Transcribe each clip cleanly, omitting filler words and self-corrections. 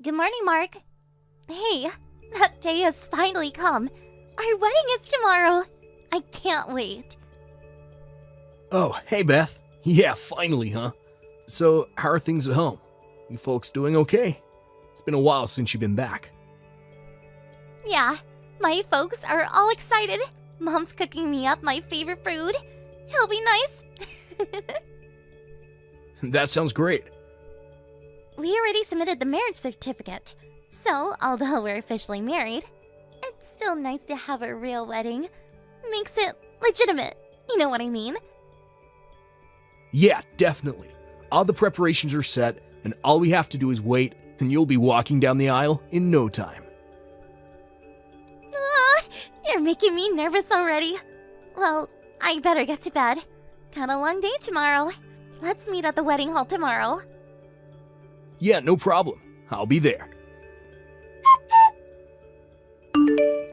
Good morning, Mark. Hey, that day has finally come. Our wedding is tomorrow. I can't wait. Oh, hey Beth. Yeah, finally, huh? So, how are things at home? You folks doing okay? It's been a while since you've been back. Yeah, my folks are all excited. Mom's cooking me up my favorite food. It'll be nice. That sounds great. We already submitted the marriage certificate. So, although we're officially married, it's still nice to have a real wedding. Makes it legitimate. You know what I mean? Yeah, definitely. All the preparations are set, and all we have to do is wait, and you'll be walking down the aisle in no time. You're making me nervous already. Well, I better get to bed. Got a long day tomorrow. Let's meet at the wedding hall tomorrow. Yeah, no problem. I'll be there.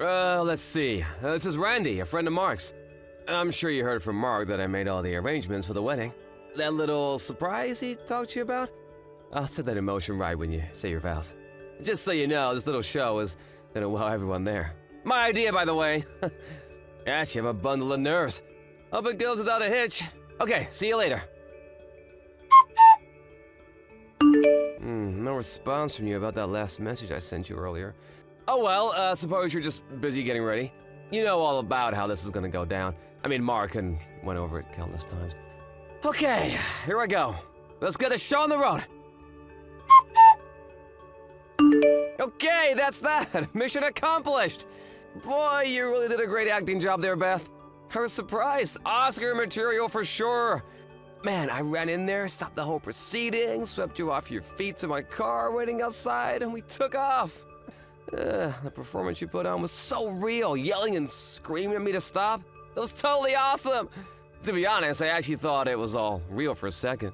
Let's see. This is Randy, a friend of Mark's. I'm sure you heard from Mark that I made all the arrangements for the wedding. That little surprise he talked to you about? I'll set that in motion right when you say your vows. Just so you know, this little show is gonna wow everyone there. My idea, by the way. Gosh, you have a bundle of nerves. Hope it goes without a hitch. Okay, see you later. No response from you about that last message I sent you earlier. Oh well, suppose you're just busy getting ready. You know all about how this is gonna go down. I mean, Mark and went over it countless times. Okay, here I go. Let's get the show on the road. Okay, that's that. Mission accomplished. Boy, you really did a great acting job there, Beth. I was surprised. Oscar material for sure. Man, I ran in there, stopped the whole proceeding, swept you off your feet to my car waiting outside, and we took off. The performance you put on was so real, yelling and screaming at me to stop. That was totally awesome. To be honest, I actually thought it was all real for a second.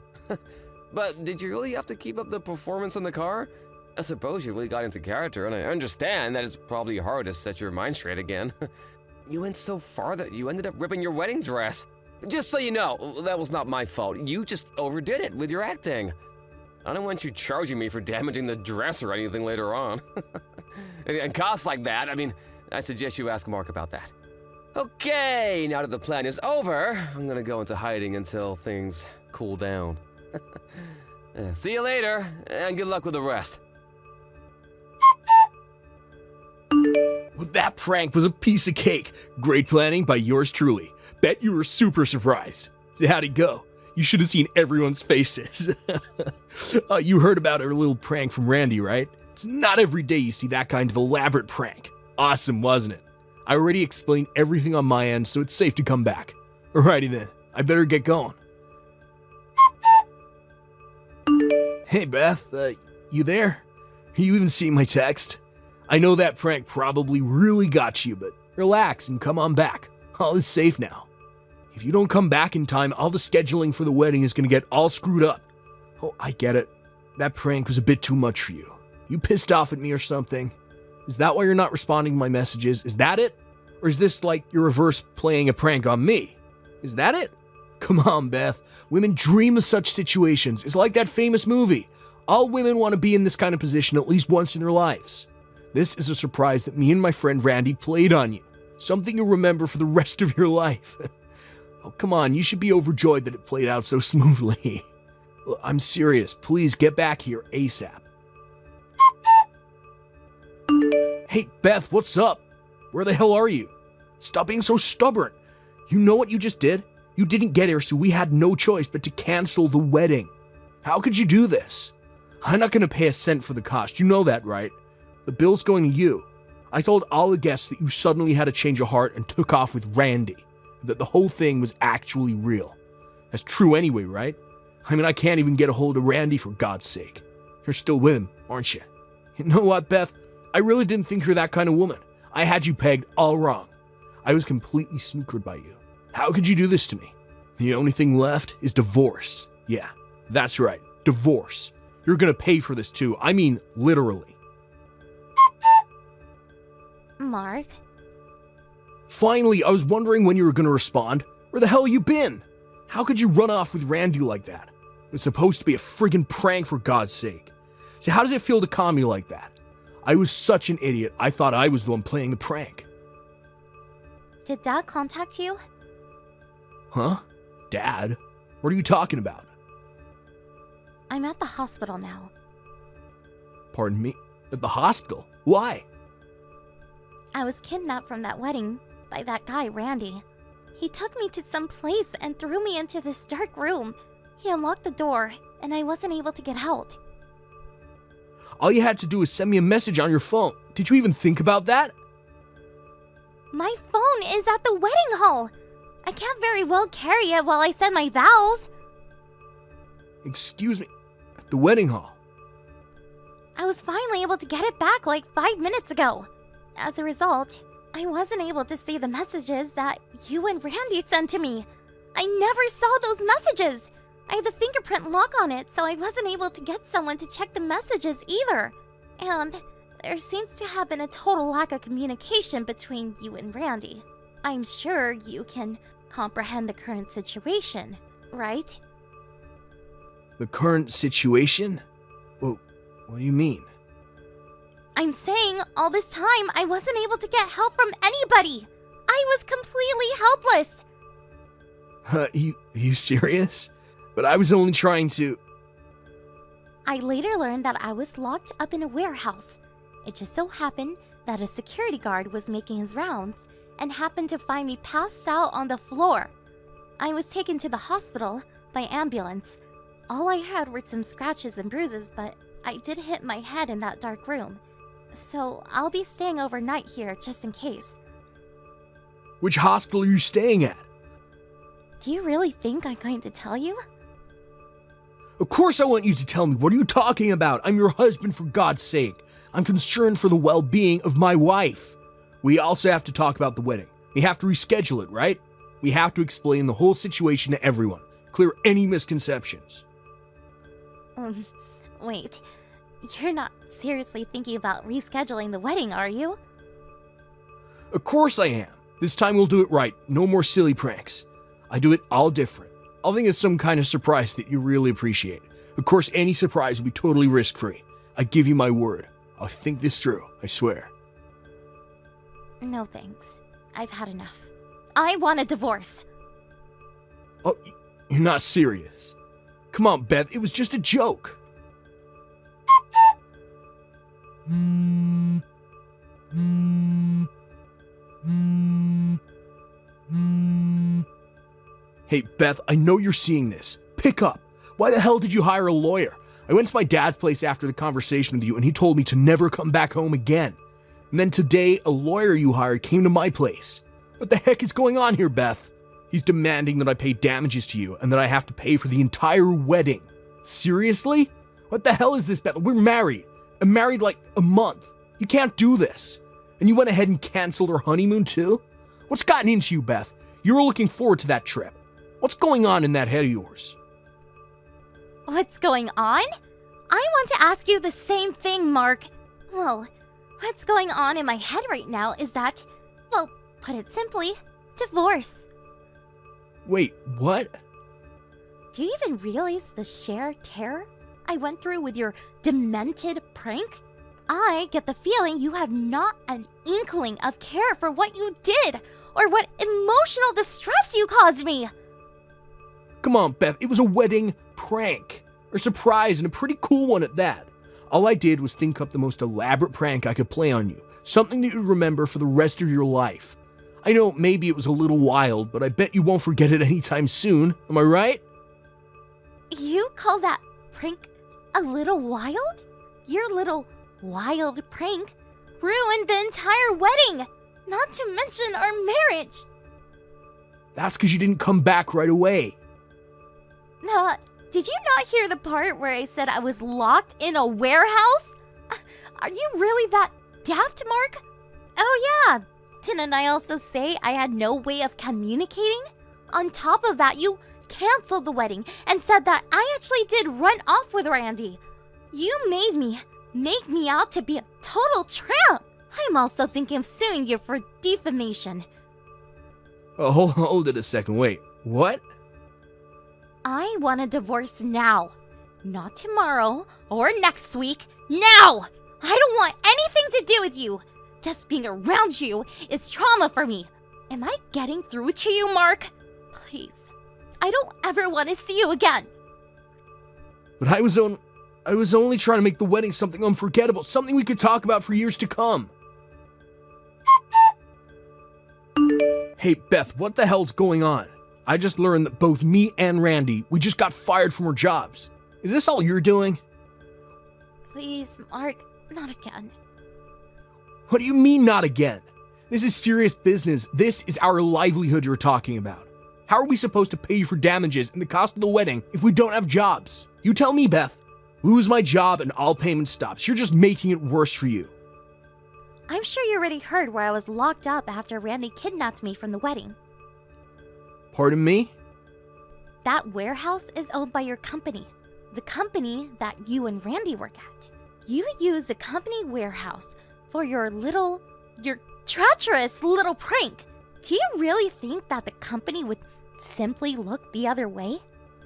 But did you really have to keep up the performance in the car? I suppose you really got into character, and I understand that it's probably hard to set your mind straight again. You went so far that you ended up ripping your wedding dress. Just so you know, that was not my fault. You just overdid it with your acting. I don't want you charging me for damaging the dress or anything later on. And costs like that, I mean, I suggest you ask Mark about that. Okay, now that the plan is over, I'm gonna go into hiding until things cool down. See you later, and good luck with the rest. Well, that prank was a piece of cake. Great planning by yours truly. Bet you were super surprised. So how'd it go? You should have seen everyone's faces. You heard about our little prank from Randy, right? It's not every day you see that kind of elaborate prank. Awesome, wasn't it? I already explained everything on my end, so it's safe to come back. Alrighty then, I better get going. Hey Beth, you there? You even see my text? I know that prank probably really got you, but relax and come on back. All is safe now. If you don't come back in time, all the scheduling for the wedding is gonna get all screwed up. Oh, I get it. That prank was a bit too much for you. You pissed off at me or something? Is that why you're not responding to my messages? Is that it? Or is this like your reverse playing a prank on me? Is that it? Come on, Beth. Women dream of such situations. It's like that famous movie. All women want to be in this kind of position at least once in their lives. This is a surprise that me and my friend Randy played on you. Something you'll remember for the rest of your life. Oh, come on, you should be overjoyed that it played out so smoothly. I'm serious. Please get back here ASAP. Hey, Beth, what's up? Where the hell are you? Stop being so stubborn. You know what you just did? You didn't get here, so we had no choice but to cancel the wedding. How could you do this? I'm not going to pay a cent for the cost. You know that, right? The bill's going to you. I told all the guests that you suddenly had a change of heart and took off with Randy. That the whole thing was actually real. That's true anyway, right? I mean, I can't even get a hold of Randy for God's sake. You're still with him, aren't you? You know what, Beth? I really didn't think you're that kind of woman. I had you pegged all wrong. I was completely snookered by you. How could you do this to me? The only thing left is divorce. Yeah, that's right, divorce. You're gonna pay for this too. I mean, literally. Mark? Finally, I was wondering when you were gonna respond. Where the hell you been? How could you run off with Randy like that? It was supposed to be a friggin' prank, for God's sake. So how does it feel to calm me like that? I was such an idiot, I thought I was the one playing the prank. Did Dad contact you? Huh? Dad? What are you talking about? I'm at the hospital now. Pardon me? At the hospital? Why? I was kidnapped from that wedding by that guy, Randy. He took me to some place and threw me into this dark room. He unlocked the door, and I wasn't able to get out. All you had to do was send me a message on your phone. Did you even think about that? My phone is at the wedding hall. I can't very well carry it while I said my vows. Excuse me? At the wedding hall? I was finally able to get it back like 5 minutes ago. As a result, I wasn't able to see the messages that you and Randy sent to me. I never saw those messages. I had the fingerprint lock on it, so I wasn't able to get someone to check the messages either. And there seems to have been a total lack of communication between you and Randy. I'm sure you can comprehend the current situation, right? The current situation? Well, what do you mean? I'm saying all this time I wasn't able to get help from anybody. I was completely helpless. You serious? But I was only trying to... I later learned that I was locked up in a warehouse. It just so happened that a security guard was making his rounds and happened to find me passed out on the floor. I was taken to the hospital by ambulance. All I had were some scratches and bruises, but I did hit my head in that dark room. So I'll be staying overnight here just in case. Which hospital are you staying at? Do you really think I'm going to tell you? Of course I want you to tell me. What are you talking about? I'm your husband, for God's sake. I'm concerned for the well-being of my wife. We also have to talk about the wedding. We have to reschedule it, right? We have to explain the whole situation to everyone. Clear any misconceptions. Wait. You're not seriously thinking about rescheduling the wedding, are you? Of course I am. This time we'll do it right. No more silly pranks. I do it all different. I'll think it's some kind of surprise that you really appreciate. Of course, any surprise will be totally risk-free. I give you my word. I'll think this through, I swear. No thanks. I've had enough. I want a divorce. Oh, you're not serious. Come on, Beth, it was just a joke. Hey, Beth, I know you're seeing this. Pick up. Why the hell did you hire a lawyer? I went to my dad's place after the conversation with you, and he told me to never come back home again. And then today, a lawyer you hired came to my place. What the heck is going on here, Beth? He's demanding that I pay damages to you, and that I have to pay for the entire wedding. Seriously? What the hell is this, Beth? We're married. I'm married like a month. You can't do this. And you went ahead and canceled our honeymoon too? What's gotten into you, Beth? You were looking forward to that trip. What's going on in that head of yours? What's going on? I want to ask you the same thing, Mark. Well, what's going on in my head right now is that, well, put it simply, divorce. Wait, what? Do you even realize the sheer terror I went through with your demented prank? I get the feeling you have not an inkling of care for what you did or what emotional distress you caused me. Come on, Beth, it was a wedding prank. A surprise, and a pretty cool one at that. All I did was think up the most elaborate prank I could play on you. Something that you'd remember for the rest of your life. I know maybe it was a little wild, but I bet you won't forget it anytime soon. Am I right? You call that prank a little wild? Your little wild prank ruined the entire wedding, not to mention our marriage. That's because you didn't come back right away. Did you not hear the part where I said I was locked in a warehouse? Are you really that daft, Mark? Oh yeah, didn't I also say I had no way of communicating? On top of that, you canceled the wedding and said that I actually did run off with Randy. You make me out to be a total tramp. I'm also thinking of suing you for defamation. Oh, hold it a second. Wait, what? I want a divorce now. Not tomorrow or next week. Now! I don't want anything to do with you. Just being around you is trauma for me. Am I getting through to you, Mark? Please. I don't ever want to see you again. But I was only trying to make the wedding something unforgettable, something we could talk about for years to come. Hey, Beth, what the hell's going on? I just learned that both me and Randy, we just got fired from our jobs. Is this all you're doing? Please, Mark, not again. What do you mean, not again? This is serious business. This is our livelihood you're talking about. How are we supposed to pay you for damages and the cost of the wedding if we don't have jobs? You tell me, Beth. Lose my job and all payment stops. You're just making it worse for you. I'm sure you already heard where I was locked up after Randy kidnapped me from the wedding. Pardon me? That warehouse is owned by your company. The company that you and Randy work at. You use the company warehouse for your treacherous little prank. Do you really think that the company would simply look the other way?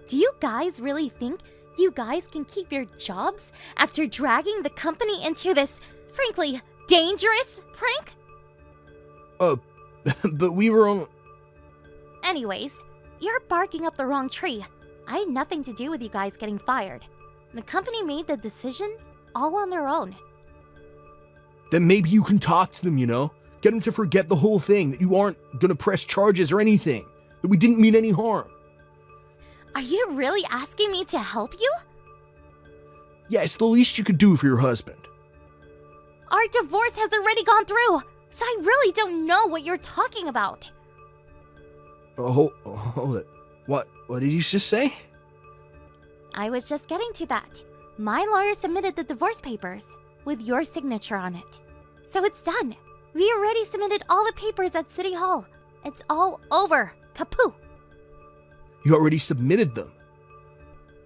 Do you guys really think you guys can keep your jobs after dragging the company into this, frankly, dangerous prank? But we were on... Anyways, you're barking up the wrong tree. I had nothing to do with you guys getting fired. The company made the decision all on their own. Then maybe you can talk to them, you know? Get them to forget the whole thing, that you aren't gonna press charges or anything, that we didn't mean any harm. Are you really asking me to help you? Yeah, it's the least you could do for your husband. Our divorce has already gone through, so I really don't know what you're talking about. Hold it. What did you just say? I was just getting to that. My lawyer submitted the divorce papers with your signature on it. So it's done. We already submitted all the papers at City Hall. It's all over. Kapoo. You already submitted them.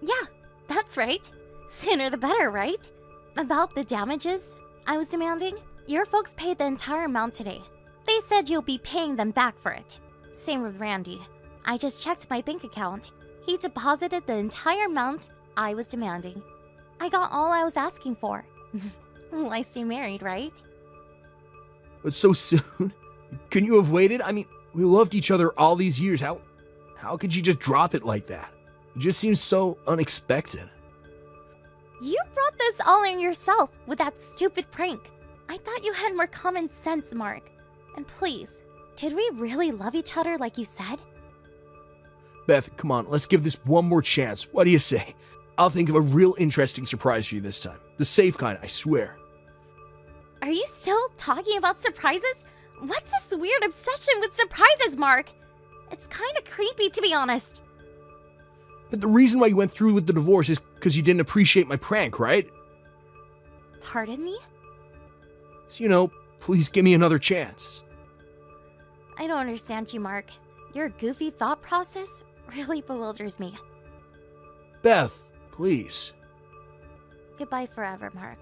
Yeah, that's right. Sooner the better, right? About the damages I was demanding, your folks paid the entire amount today. They said you'll be paying them back for it. Same with Randy. I just checked my bank account. He deposited the entire amount I was demanding. I got all I was asking for. Why stay married, right? But so soon? Couldn't you have waited? I mean, we loved each other all these years. How could you just drop it like that? It just seems so unexpected. You brought this all on yourself with that stupid prank. I thought you had more common sense, Mark. And please, did we really love each other like you said? Beth, come on, let's give this one more chance. What do you say? I'll think of a real interesting surprise for you this time. The safe kind, I swear. Are you still talking about surprises? What's this weird obsession with surprises, Mark? It's kind of creepy, to be honest. But the reason why you went through with the divorce is because you didn't appreciate my prank, right? Pardon me? So, please give me another chance. I don't understand you, Mark. Your goofy thought process really bewilders me. Beth, please. Goodbye forever, Mark.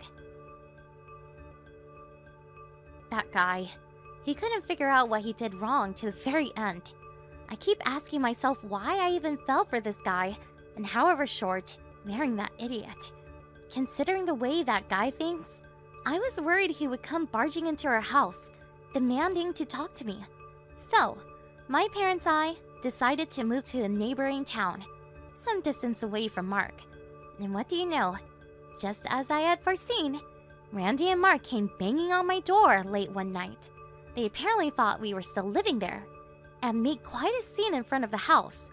That guy. He couldn't figure out what he did wrong to the very end. I keep asking myself why I even fell for this guy, and however short, marrying that idiot. Considering the way that guy thinks, I was worried he would come barging into our house, demanding to talk to me. So, my parents and I decided to move to a neighboring town, some distance away from Mark. And what do you know? Just as I had foreseen, Randy and Mark came banging on my door late one night. They apparently thought we were still living there, and made quite a scene in front of the house.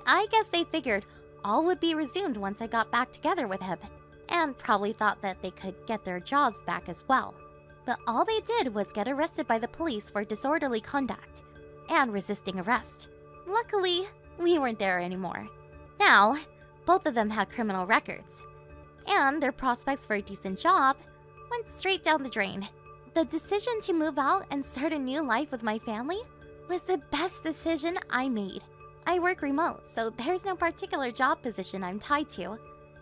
I guess they figured all would be resumed once I got back together with him, and probably thought that they could get their jobs back as well. But all they did was get arrested by the police for disorderly conduct and resisting arrest. Luckily, we weren't there anymore. Now, both of them had criminal records, and their prospects for a decent job went straight down the drain. The decision to move out and start a new life with my family was the best decision I made. I work remote, so there's no particular job position I'm tied to,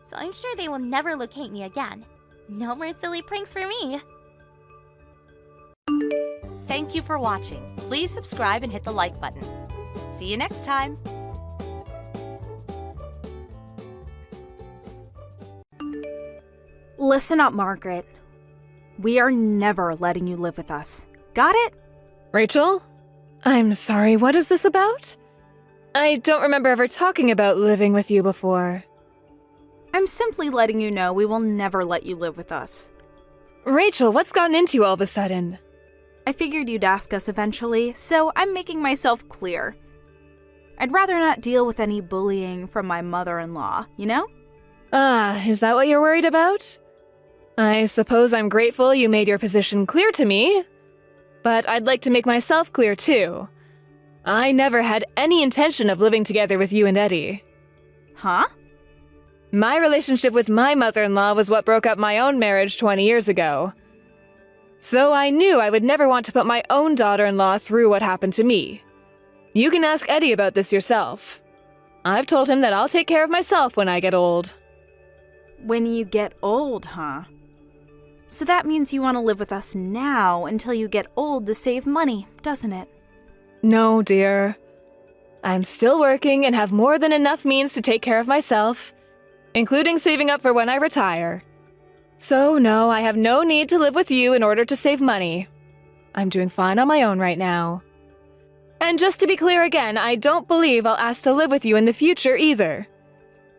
so I'm sure they will never locate me again. No more silly pranks for me. Thank you for watching. Please subscribe and hit the like button. See you next time. Listen up, Margaret. We are never letting you live with us. Got it? Rachel? I'm sorry, what is this about? I don't remember ever talking about living with you before. I'm simply letting you know we will never let you live with us. Rachel, what's gotten into you all of a sudden? I figured you'd ask us eventually, so I'm making myself clear. I'd rather not deal with any bullying from my mother-in-law, you know? Is that what you're worried about? I suppose I'm grateful you made your position clear to me, but I'd like to make myself clear too. I never had any intention of living together with you and Eddie. Huh? My relationship with my mother-in-law was what broke up my own marriage 20 years ago. So I knew I would never want to put my own daughter-in-law through what happened to me. You can ask Eddie about this yourself. I've told him that I'll take care of myself when I get old. When you get old, huh? So that means you want to live with us now until you get old to save money, doesn't it? No, dear. I'm still working and have more than enough means to take care of myself, including saving up for when I retire. So no, I have no need to live with you in order to save money. I'm doing fine on my own right now. And just to be clear again, I don't believe I'll ask to live with you in the future either.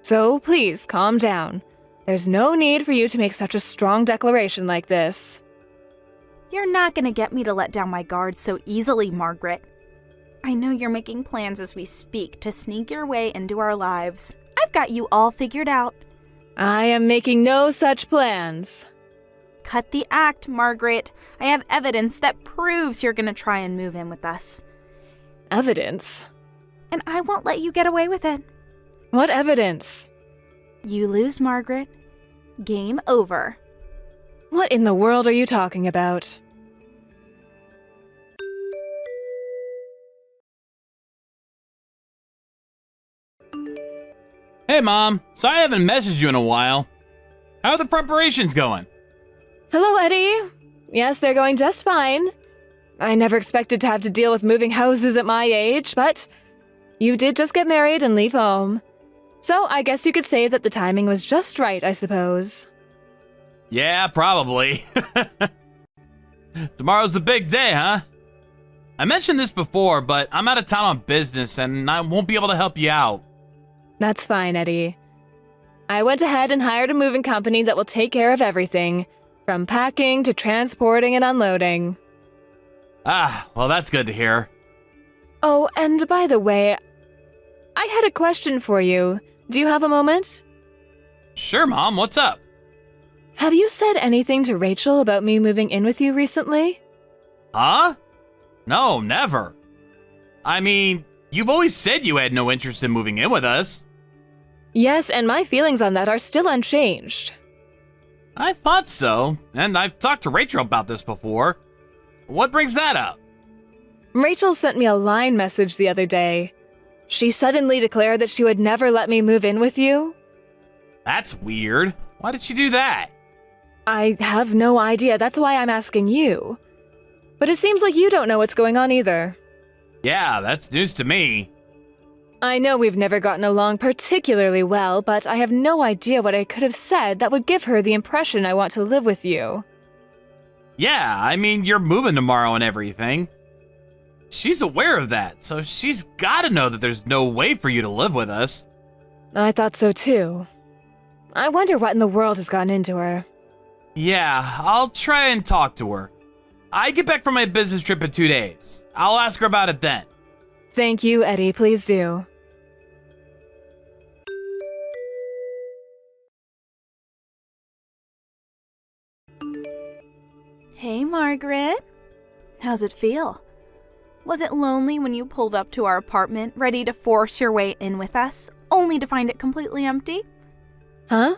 So please, calm down. There's no need for you to make such a strong declaration like this. You're not gonna get me to let down my guard so easily, Margaret. I know you're making plans as we speak to sneak your way into our lives. I've got you all figured out. I am making no such plans. Cut the act, Margaret. I have evidence that proves you're gonna try and move in with us. Evidence? And I won't let you get away with it. What evidence? You lose, Margaret. Game over. What in the world are you talking about? Hey, Mom. Sorry I haven't messaged you in a while. How are the preparations going? Hello, Eddie. Yes, they're going just fine. I never expected to have to deal with moving houses at my age, but you did just get married and leave home. So I guess you could say that the timing was just right, I suppose. Yeah, probably. Tomorrow's the big day, huh? I mentioned this before, but I'm out of town on business and I won't be able to help you out. That's fine, Eddie. I went ahead and hired a moving company that will take care of everything, from packing to transporting and unloading. Well, that's good to hear. Oh, and by the way, I had a question for you. Do you have a moment? Sure, Mom. What's up? Have you said anything to Rachel about me moving in with you recently? Huh? No, never. I mean, you've always said you had no interest in moving in with us. Yes, and my feelings on that are still unchanged. I thought so, and I've talked to Rachel about this before. What brings that up? Rachel sent me a line message the other day. She suddenly declared that she would never let me move in with you. That's weird. Why did she do that? I have no idea. That's why I'm asking you. But it seems like you don't know what's going on either. Yeah, that's news to me. I know we've never gotten along particularly well, but I have no idea what I could have said that would give her the impression I want to live with you. Yeah, I mean, you're moving tomorrow and everything. She's aware of that, so she's gotta know that there's no way for you to live with us. I thought so too. I wonder what in the world has gotten into her. Yeah, I'll try and talk to her. I get back from my business trip in 2 days. I'll ask her about it then. Thank you, Eddie. Please do. Hey, Margaret. How's it feel? Was it lonely when you pulled up to our apartment, ready to force your way in with us, only to find it completely empty? Huh?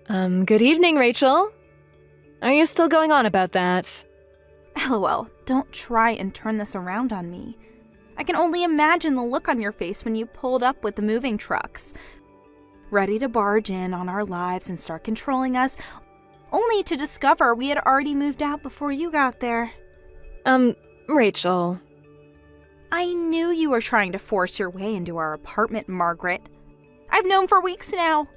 Good evening, Rachel. Are you still going on about that? LOL, don't try and turn this around on me. I can only imagine the look on your face when you pulled up with the moving trucks, ready to barge in on our lives and start controlling us, only to discover we had already moved out before you got there. Rachel. I knew you were trying to force your way into our apartment, Margaret. I've known for weeks now.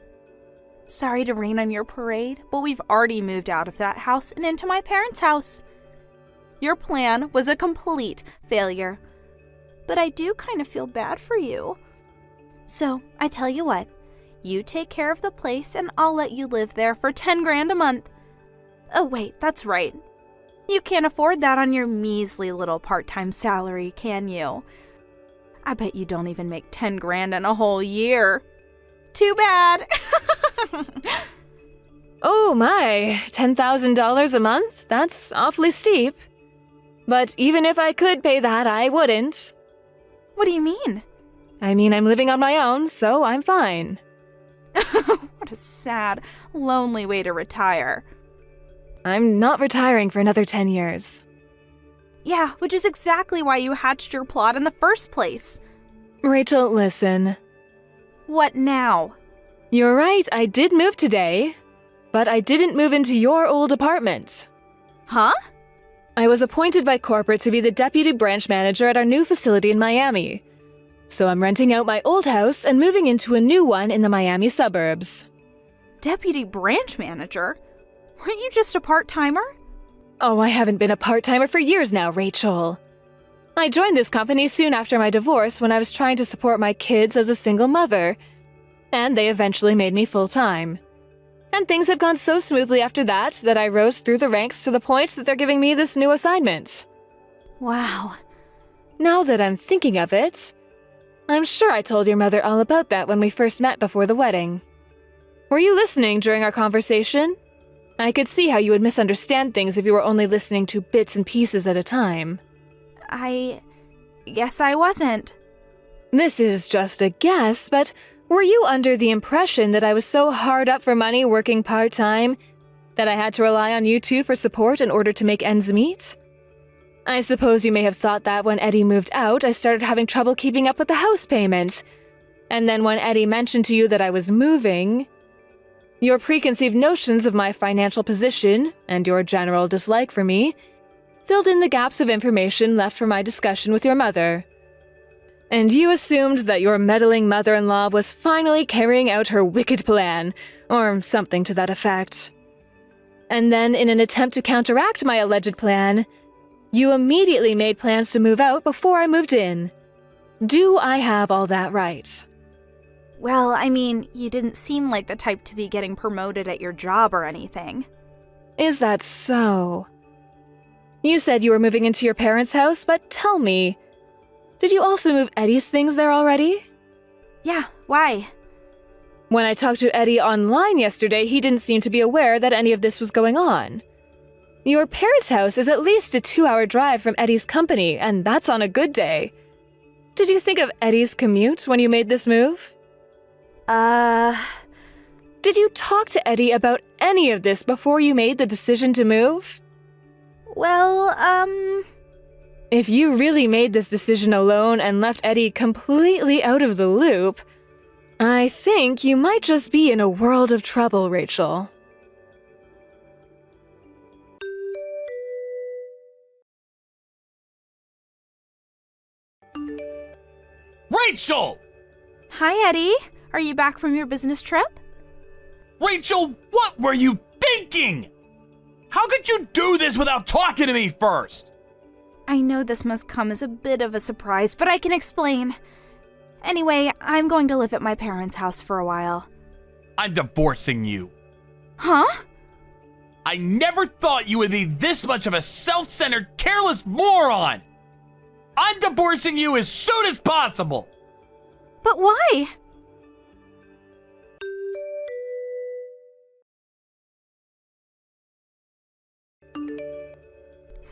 Sorry to rain on your parade, but we've already moved out of that house and into my parents' house. Your plan was a complete failure. But I do kind of feel bad for you. So, I tell you what, you take care of the place and I'll let you live there for 10 grand a month. Oh wait, that's right. You can't afford that on your measly little part-time salary, can you? I bet you don't even make 10 grand in a whole year. Too bad. Oh my, $10,000 a month? That's awfully steep. But even if I could pay that, I wouldn't. What do you mean? I mean, I'm living on my own, so I'm fine. What a sad, lonely way to retire. I'm not retiring for another 10 years. Yeah, which is exactly why you hatched your plot in the first place. Rachel, listen. What now? You're right, I did move today, but I didn't move into your old apartment. Huh? I was appointed by corporate to be the deputy branch manager at our new facility in Miami. So I'm renting out my old house and moving into a new one in the Miami suburbs. Deputy branch manager? Weren't you just a part-timer? Oh, I haven't been a part-timer for years now, Rachel. I joined this company soon after my divorce when I was trying to support my kids as a single mother, and they eventually made me full-time. And things have gone so smoothly after that I rose through the ranks to the point that they're giving me this new assignment. Wow. Now that I'm thinking of it, I'm sure I told your mother all about that when we first met before the wedding. Were you listening during our conversation? I could see how you would misunderstand things if you were only listening to bits and pieces at a time. I guess I wasn't. This is just a guess, but were you under the impression that I was so hard up for money working part-time that I had to rely on you two for support in order to make ends meet? I suppose you may have thought that when Eddie moved out, I started having trouble keeping up with the house payment. And then when Eddie mentioned to you that I was moving, your preconceived notions of my financial position and your general dislike for me filled in the gaps of information left from my discussion with your mother. And you assumed that your meddling mother-in-law was finally carrying out her wicked plan, or something to that effect. And then, in an attempt to counteract my alleged plan, you immediately made plans to move out before I moved in. Do I have all that right? Well, I mean, you didn't seem like the type to be getting promoted at your job or anything. Is that so? You said you were moving into your parents' house, but tell me, did you also move Eddie's things there already? Yeah, why? When I talked to Eddie online yesterday, he didn't seem to be aware that any of this was going on. Your parents' house is at least a 2-hour drive from Eddie's company, and that's on a good day. Did you think of Eddie's commute when you made this move? Did you talk to Eddie about any of this before you made the decision to move? Well, If you really made this decision alone and left Eddie completely out of the loop, I think you might just be in a world of trouble, Rachel. Rachel! Hi, Eddie. Are you back from your business trip? Rachel, what were you thinking? How could you do this without talking to me first? I know this must come as a bit of a surprise, but I can explain. Anyway, I'm going to live at my parents' house for a while. I'm divorcing you. Huh? I never thought you would be this much of a self-centered, careless moron. I'm divorcing you as soon as possible. But why?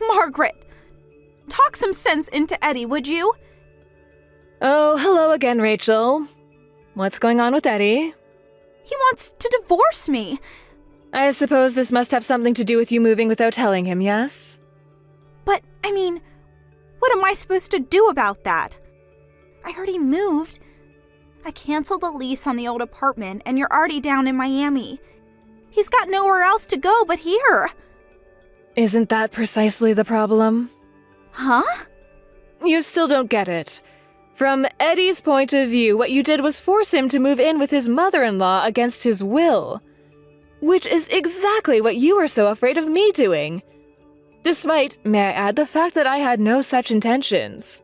Margaret, talk some sense into Eddie, would you? Oh, hello again, Rachel. What's going on with Eddie? He wants to divorce me. I suppose this must have something to do with you moving without telling him, yes? But, I mean, what am I supposed to do about that? I already moved. I canceled the lease on the old apartment, and you're already down in Miami. He's got nowhere else to go but here. Isn't that precisely the problem? Huh? You still don't get it. From Eddie's point of view, what you did was force him to move in with his mother-in-law against his will. Which is exactly what you were so afraid of me doing. Despite, may I add, the fact that I had no such intentions.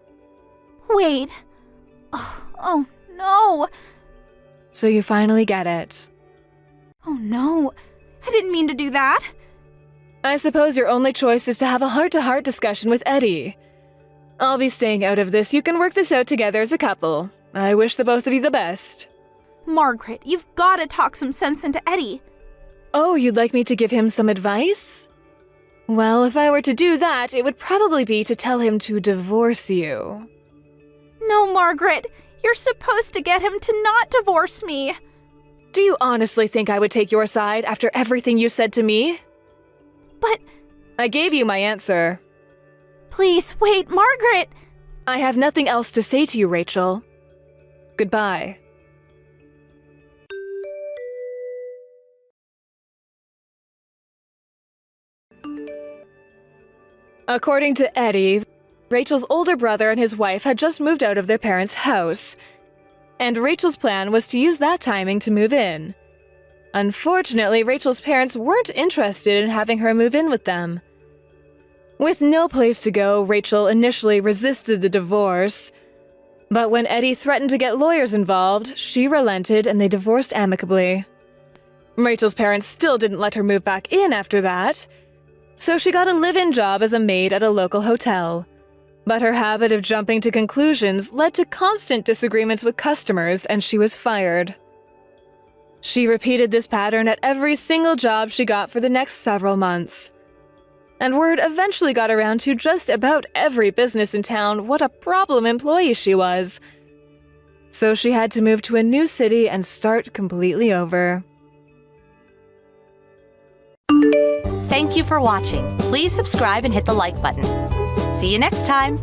Wait. Oh no. So you finally get it. Oh no. I didn't mean to do that. I suppose your only choice is to have a heart-to-heart discussion with Eddie. I'll be staying out of this. You can work this out together as a couple. I wish the both of you the best. Margaret, you've got to talk some sense into Eddie. Oh, you'd like me to give him some advice? Well, if I were to do that, it would probably be to tell him to divorce you. No, Margaret. You're supposed to get him to not divorce me. Do you honestly think I would take your side after everything you said to me? But I gave you my answer. please, wait, Margaret. I have nothing else to say to you, Rachel. Goodbye. According to Eddie, Rachel's older brother and his wife had just moved out of their parents' house, and Rachel's plan was to use that timing to move in. Unfortunately, Rachel's parents weren't interested in having her move in with them. With no place to go, Rachel initially resisted the divorce, but when Eddie threatened to get lawyers involved, she relented and they divorced amicably. Rachel's parents still didn't let her move back in after that, so she got a live-in job as a maid at a local hotel. But her habit of jumping to conclusions led to constant disagreements with customers, and she was fired. She repeated this pattern at every single job she got for the next several months. And word eventually got around to just about every business in town what a problem employee she was. So she had to move to a new city and start completely over. Thank you for watching. Please subscribe and hit the like button. See you next time.